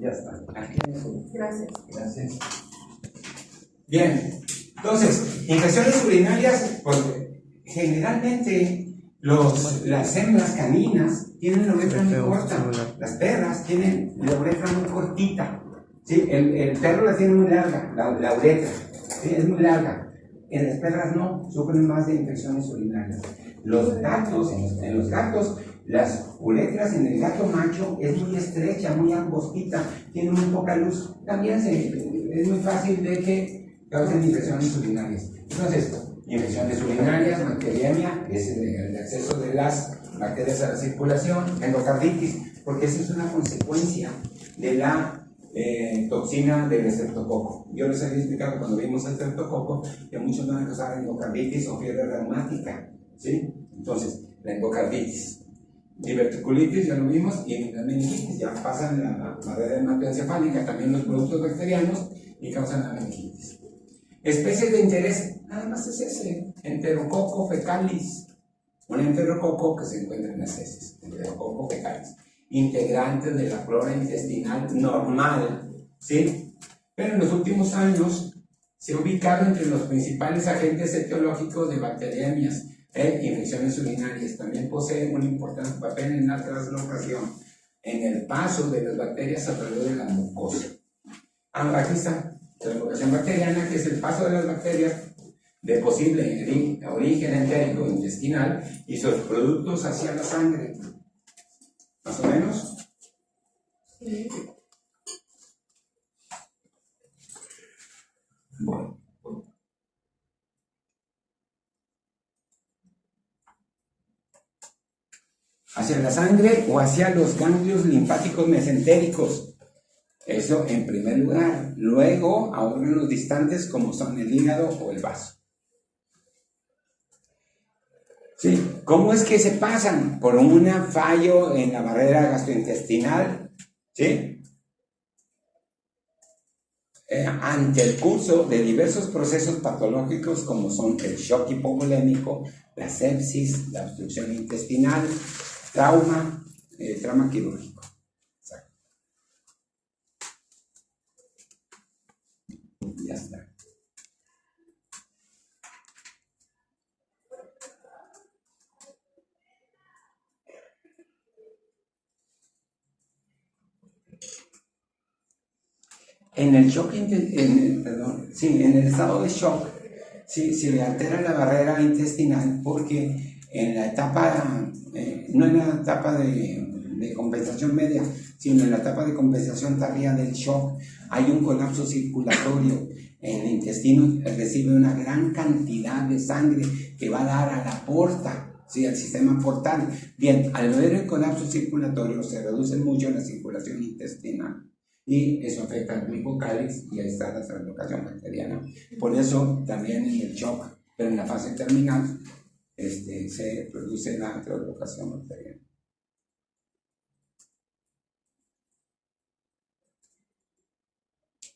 Ya está. Gracias. Gracias. Bien, entonces, infecciones urinarias, pues generalmente las hembras caninas tienen la uretra muy corta, las perras tienen la uretra muy cortita, ¿sí? El perro la tiene muy larga, la uretra, ¿sí? Es muy larga. En las perras no, sufren más de infecciones urinarias. Los gatos, en los gatos, las uretras en el gato macho es muy estrecha, muy angostita, tiene muy poca luz. También es muy fácil de que causen infecciones urinarias. Entonces, infecciones urinarias, bacteriemia, es el acceso de las bacterias a la circulación, endocarditis, porque esa es una consecuencia de la toxina del estreptococo. Yo les había explicado cuando vimos el estreptococo que muchos van a causar endocarditis o fiebre reumática, ¿sí? Entonces, la endocarditis, diverticulitis ya lo vimos, y la meningitis ya pasan la barrera hematoencefálica, también los productos bacterianos, y causan la meningitis. Especies de interés, nada más es ese, Enterococo fecalis, un enterococo que se encuentra en las heces, Enterococo fecalis, integrantes de la flora intestinal normal, ¿sí? Pero en los últimos años se ha ubicado entre los principales agentes etiológicos de bacteriemias e infecciones urinarias. También posee un importante papel en la translocación, en el paso de las bacterias a través de la mucosa. Aquí está, translocación bacteriana, que es el paso de las bacterias de posible origen entérico intestinal y sus productos hacia la sangre. ¿Más o menos? Sí. Bueno. Hacia la sangre o hacia los ganglios linfáticos mesentéricos. Eso en primer lugar. Luego a órganos distantes como son el hígado o el vaso. ¿Sí? ¿Cómo es que se pasan? Por un fallo en la barrera gastrointestinal, ¿sí? Ante el curso de diversos procesos patológicos como son el shock hipovolémico, la sepsis, la obstrucción intestinal, trauma quirúrgico. Exacto. Ya está. En el shock, en el estado de shock, sí, se le altera la barrera intestinal porque en la etapa, no en la etapa de compensación media, sino en la etapa de compensación tardía del shock, hay un colapso circulatorio. El intestino recibe una gran cantidad de sangre que va a dar a la porta, ¿sí? Al sistema portal. Bien, al ver el colapso circulatorio se reduce mucho la circulación intestinal. Y eso afecta al glucocálix y ahí está la translocación bacteriana. Por eso también en el shock, pero en la fase terminal, se produce la translocación bacteriana.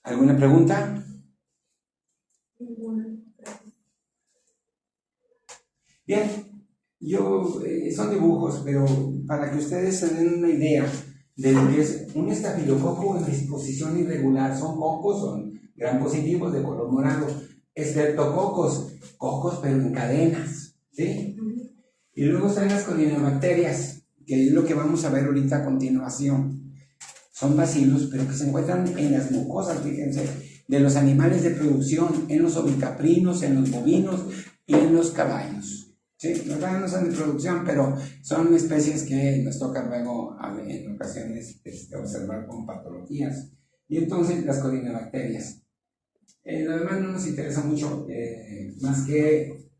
¿Alguna pregunta? Bien, son dibujos, pero para que ustedes se den una idea de lo que es un estafilococo en disposición irregular. Son cocos, son gram positivos de color morado. Estreptococos, cocos pero en cadenas, ¿sí? Y luego están las colinobacterias, que es lo que vamos a ver ahorita a continuación. Son bacilos, pero que se encuentran en las mucosas, fíjense, de los animales de producción, en los ovicaprinos, en los bovinos y en los caballos. Sí, los caballos no son de producción, pero son especies que nos toca luego en ocasiones observar con patologías. Y entonces las colinobacterias. Lo demás no nos interesa mucho, más que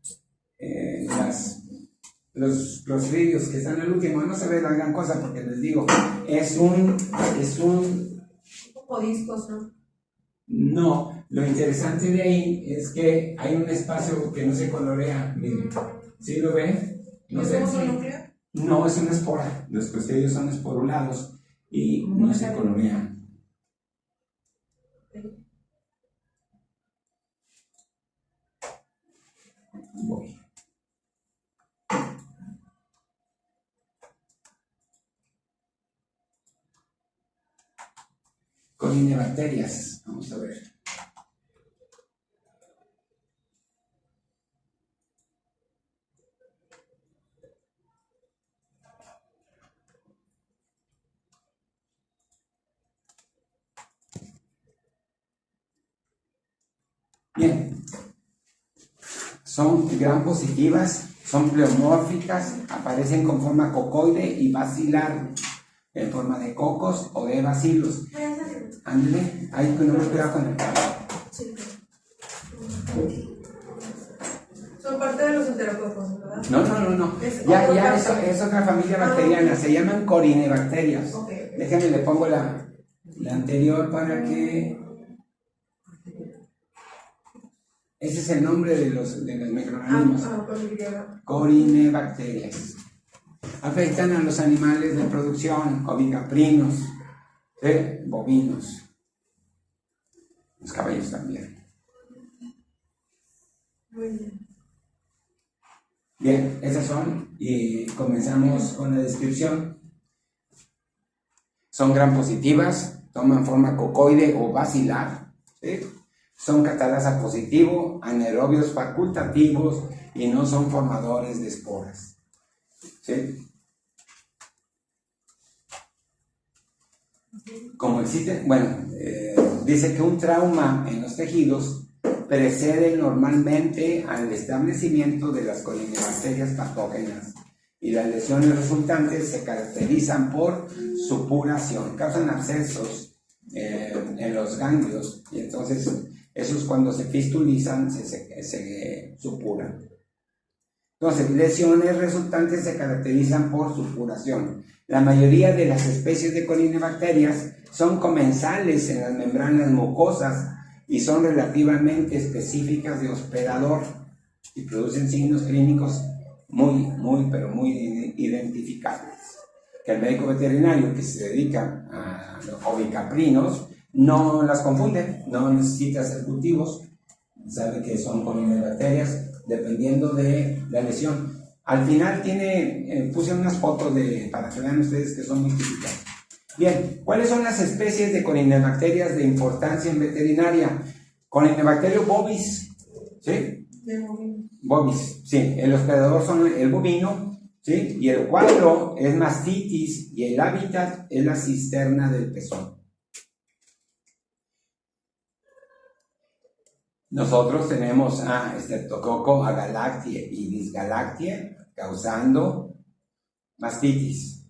los clostridios que están al último. No se ve la gran cosa porque les digo, es un discos, ¿no? No, lo interesante de ahí es que hay un espacio que no se colorea. Miren, ¿sí lo ven? No sé. No, es una espora. Los clostridios son esporulados y no se colorean. Voy. Colinebacterias. Vamos a ver. Bien, son gram positivas, son pleomórficas, aparecen con forma cocoide y bacilar, en forma de cocos o de bacilos. Ándale, ahí con un cuidado con el cable. Sí. Son parte de los enterococos, ¿verdad? No. Ya es otra familia bacteriana, se llaman corinebacterias. Okay. Déjenme, le pongo la anterior para que... Ese es el nombre de los microorganismos. Corinebacterias. Afectan a los animales de producción, ovicaprinos, bovinos. Los caballos también. Muy bien. Bien, esas son, y comenzamos con la descripción. Son gram positivas, toman forma cocoide o bacilar, ¿sí? Son catalasa positivo, anaerobios facultativos y no son formadores de esporas, ¿sí? Como existe, dice que un trauma en los tejidos precede normalmente al establecimiento de las colinebacterias patógenas y las lesiones resultantes se caracterizan por supuración, causan abscesos en los ganglios y entonces esos cuando se fistulizan se supuran. Entonces, lesiones resultantes se caracterizan por supuración. La mayoría de las especies de colinebacterias son comensales en las membranas mucosas y son relativamente específicas de hospedador y producen signos clínicos muy identificables. Que el médico veterinario que se dedica a los ovicaprinos no las confunde, no necesita hacer cultivos, sabe que son colinebacterias dependiendo de la lesión. Al final puse unas fotos para que vean ustedes que son muy típicas. Bien, ¿cuáles son las especies de colinebacterias de importancia en veterinaria? Colinebacterio bovis, ¿sí? De bovino. Bovis, sí. El hospedador son el bovino, ¿sí? Y el cuadro es mastitis y el hábitat es la cisterna del pezón. Nosotros tenemos a Streptococcus agalactiae y Disgalactiae causando mastitis.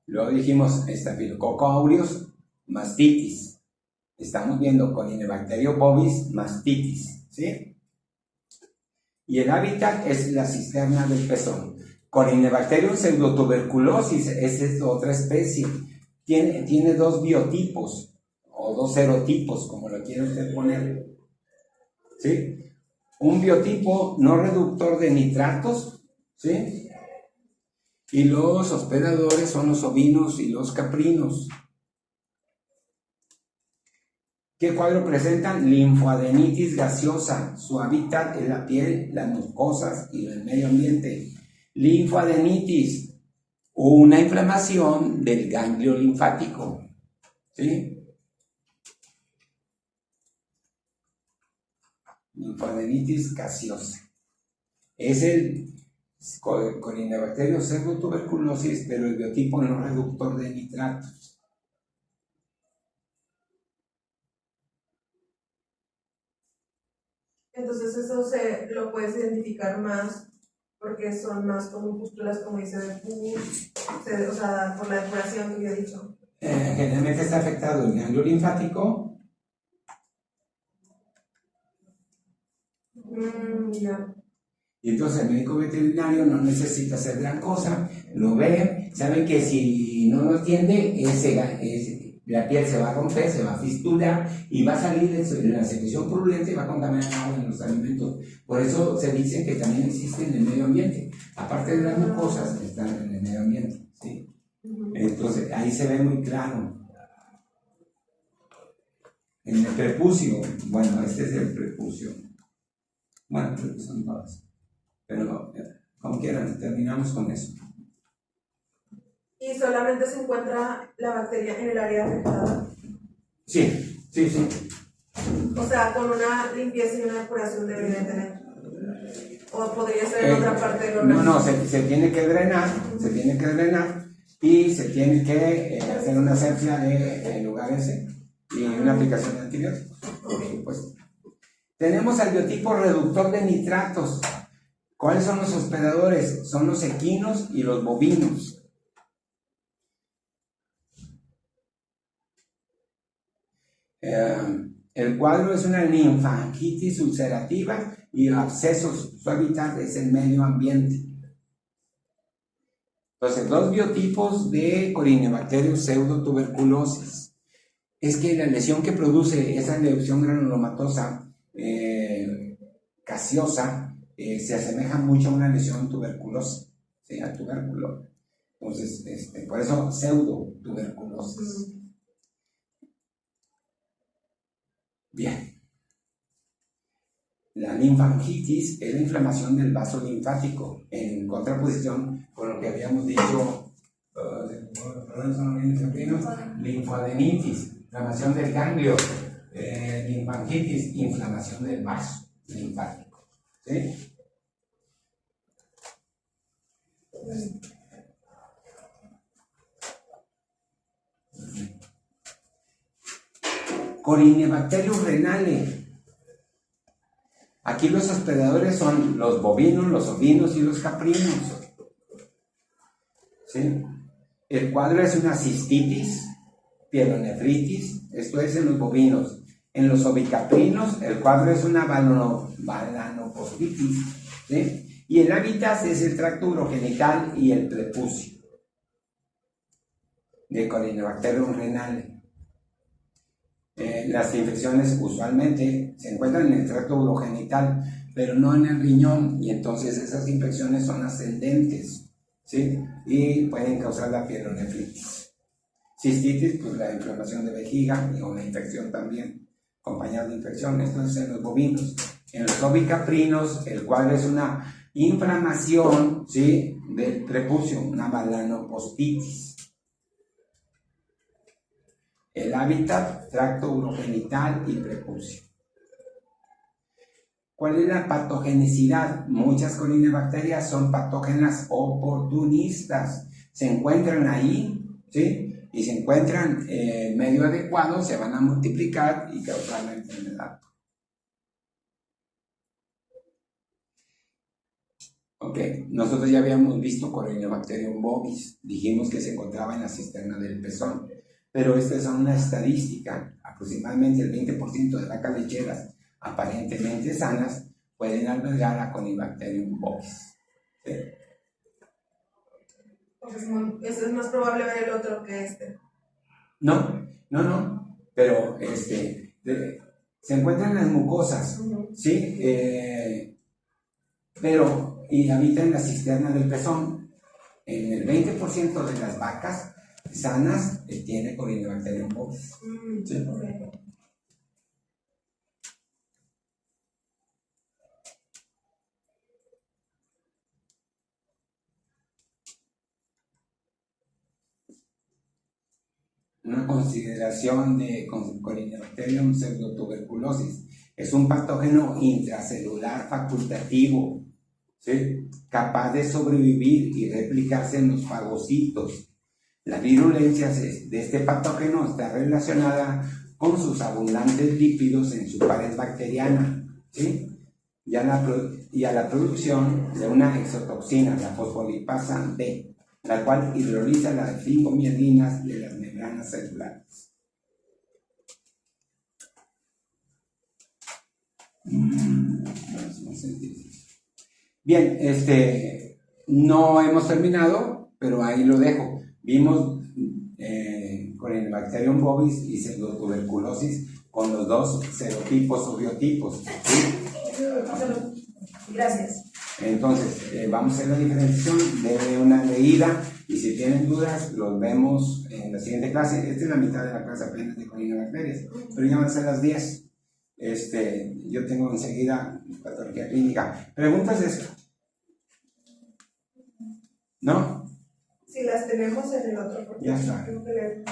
Luego dijimos Staphylococcus aureus, mastitis. Estamos viendo Colinebacterio bovis, mastitis, ¿sí? Y el hábitat es la cisterna del pezón. Colinebacterium pseudotuberculosis, esa es otra especie. Tiene dos biotipos o dos serotipos, como lo quiere usted poner. ¿Sí? Un biotipo no reductor de nitratos, ¿sí? Y los hospedadores son los ovinos y los caprinos. ¿Qué cuadro presentan? Linfoadenitis gaseosa. Su hábitat es la piel, las mucosas y el medio ambiente. Linfoadenitis, una inflamación del ganglio linfático, ¿sí? Linfoadenitis gaseosa. Es el Colinebacterio pseudotuberculosis, pero el biotipo no reductor de nitratos. Entonces eso se lo puedes identificar más porque son más como pústulas, como dice de pus, o sea, por la depuración que había dicho. Generalmente está afectado el ganglio linfático. Ya. Y entonces el médico veterinario no necesita hacer gran cosa, lo ve, sabe que si no lo atiende, la piel se va a romper, se va a fistular y va a salir en la secreción purulenta y va a contaminar agua en los alimentos. Por eso se dice que también existe en el medio ambiente. Aparte de las mucosas, están en el medio ambiente, ¿sí? Entonces ahí se ve muy claro. En el prepucio, bueno, este es el prepucio. Bueno, son todas. Pero como quieran, terminamos con eso. Y solamente se encuentra la bacteria en el área afectada. Sí, sí, sí. O sea, con una limpieza y una depuración debería tener. O podría ser en otra parte del organismo. No, se tiene que drenar, y se tiene que hacer una asepsia en lugar ese y una aplicación de antibióticos, por supuesto. Tenemos al biotipo reductor de nitratos. ¿Cuáles son los hospedadores? Son los equinos y los bovinos. El cuadro es una linfangitis ulcerativa y abscesos. Su hábitat es el medio ambiente. Entonces, dos biotipos de Corynebacterium pseudotuberculosis. Es que la lesión que produce esa leucción granulomatosa gaseosa se asemeja mucho a una lesión tuberculosa, ¿sí? Al tubérculo. Entonces, por eso pseudotuberculosis. Bien. La linfangitis es la inflamación del vaso linfático, en contraposición con lo que habíamos dicho, linfoadenitis, inflamación del ganglio, linfangitis, inflamación del vaso linfático. ¿Sí? Corynebacterium renale. Aquí los hospedadores son los bovinos, los ovinos y los caprinos. ¿Sí? El cuadro es una cistitis, pielonefritis, esto es en los bovinos. En los ovicaprinos, el cuadro es una balanopostitis, ¿sí? Y el hábitat es el tracto urogenital y el prepucio de Corynebacterium renale. Las infecciones usualmente se encuentran en el tracto urogenital, pero no en el riñón, y entonces esas infecciones son ascendentes, ¿sí? Y pueden causar la pielonefritis. Cistitis, pues la inflamación de vejiga o la infección también, acompañada de infección. Esto es en los bovinos. En los ovicaprinos, el cual es una inflamación, ¿sí?, del prepucio, una balanopostitis. El hábitat, tracto urogenital y prepucio. ¿Cuál es la patogenicidad? Muchas corynebacterias son patógenas oportunistas. Se encuentran ahí, ¿sí? Y se encuentran en medio adecuado, se van a multiplicar y causar la enfermedad. Ok, nosotros ya habíamos visto Corynebacterium bovis. Dijimos que se encontraba en la cisterna del pezón. Pero esta es una estadística, aproximadamente el 20% de vacas lecheras aparentemente sanas pueden albergar a Corynebacterium bovis. ¿Sí? Eso es más probable ver el otro que este. No, pero se encuentran en las mucosas, ¿sí? Pero, y habita en la cisterna del pezón. En el 20% de las vacas sanas tiene Corynebacterium bovis. ¿Sí? Okay. Una consideración de Corynebacterium pseudotuberculosis. Es un patógeno intracelular facultativo, ¿sí?, capaz de sobrevivir y replicarse en los fagocitos. La virulencia de este patógeno está relacionada con sus abundantes lípidos en su pared bacteriana, ¿sí?, y a la producción de una exotoxina, la fosfolipasa B, la cual hidroliza las fibromielinas de las membranas celulares. Bien, no hemos terminado, pero ahí lo dejo. Vimos Corynebacterium bovis y pseudotuberculosis con los dos serotipos o biotipos, ¿sí? Gracias. Entonces, vamos a hacer la diferenciación, denle una leída y si tienen dudas, los vemos en la siguiente clase. Esta es la mitad de la clase apenas de Corynebacterias, pero ya van a ser las 10. Yo tengo enseguida patología clínica. ¿Preguntas de esto? ¿No? Si las tenemos en el otro, porque ya está. tengo que leer.